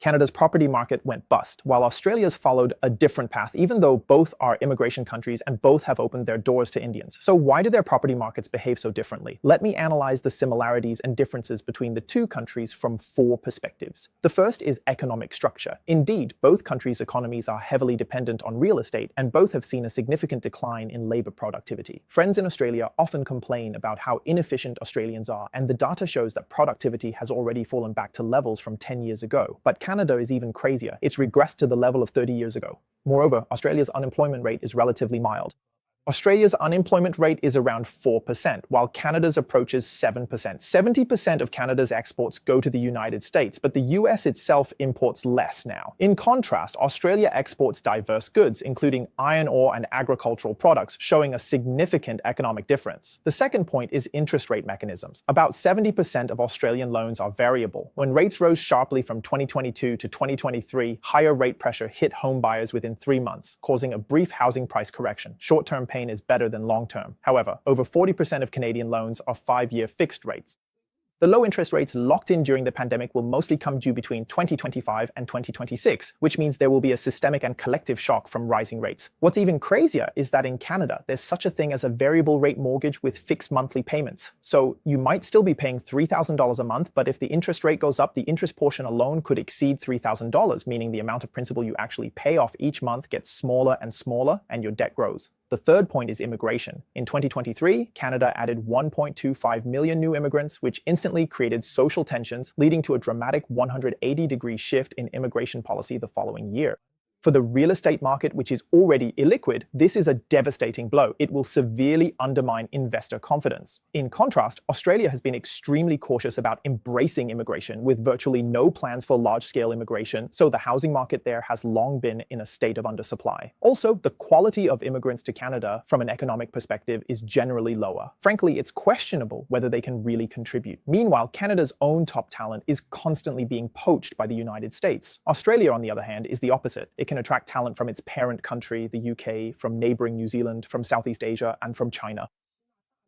Canada's property market went bust, while Australia's followed a different path, even though both are immigration countries and both have opened their doors to Indians. So why do their property markets behave so differently? Let me analyze the similarities and differences between the two countries from 4 perspectives. The first is economic structure. Indeed, both countries' economies are heavily dependent on real estate, and both have seen a significant decline in labor productivity. Friends in Australia often complain about how inefficient Australians are, and the data shows that productivity has already fallen back to levels from 10 years ago. But Canada is even crazier. It's regressed to the level of 30 years ago. Moreover, Australia's unemployment rate is relatively mild. Australia's unemployment rate is around 4%, while Canada's approaches 7%. 70% of Canada's exports go to the United States, but the US itself imports less now. In contrast, Australia exports diverse goods, including iron ore and agricultural products, showing a significant economic difference. The second point is interest rate mechanisms. About 70% of Australian loans are variable. When rates rose sharply from 2022 to 2023, higher rate pressure hit home buyers within 3 months, causing a brief housing price correction. Short-term pain is better than long-term. However, over 40% of Canadian loans are 5-year fixed rates. The low interest rates locked in during the pandemic will mostly come due between 2025 and 2026, which means there will be a systemic and collective shock from rising rates. What's even crazier is that in Canada, there's such a thing as a variable rate mortgage with fixed monthly payments. So you might still be paying $3,000 a month, but if the interest rate goes up, the interest portion alone could exceed $3,000, meaning the amount of principal you actually pay off each month gets smaller and smaller, and your debt grows. The third point is immigration. In 2023, Canada added 1.25 million new immigrants, which instantly created social tensions, leading to a dramatic 180-degree shift in immigration policy the following year. For the real estate market, which is already illiquid, this is a devastating blow. It will severely undermine investor confidence. In contrast, Australia has been extremely cautious about embracing immigration, with virtually no plans for large-scale immigration, so the housing market there has long been in a state of undersupply. Also, the quality of immigrants to Canada from an economic perspective is generally lower. Frankly, it's questionable whether they can really contribute. Meanwhile, Canada's own top talent is constantly being poached by the United States. Australia, on the other hand, is the opposite. It can attract talent from its parent country, the UK, from neighboring New Zealand, from Southeast Asia, and from China.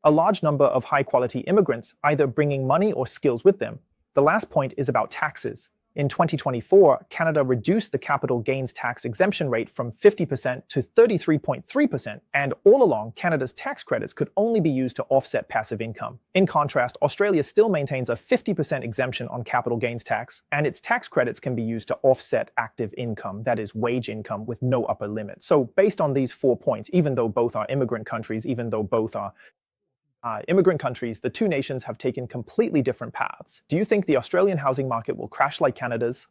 A large number of high-quality immigrants, either bringing money or skills with them. The last point is about taxes. In 2024, Canada reduced the capital gains tax exemption rate from 50% to 33.3%, and all along, Canada's tax credits could only be used to offset passive income. In contrast, Australia still maintains a 50% exemption on capital gains tax, and its tax credits can be used to offset active income, that is, wage income, with no upper limit. So based on these 4 points, even though both are immigrant countries, the two nations have taken completely different paths. Do you think the Australian housing market will crash like Canada's?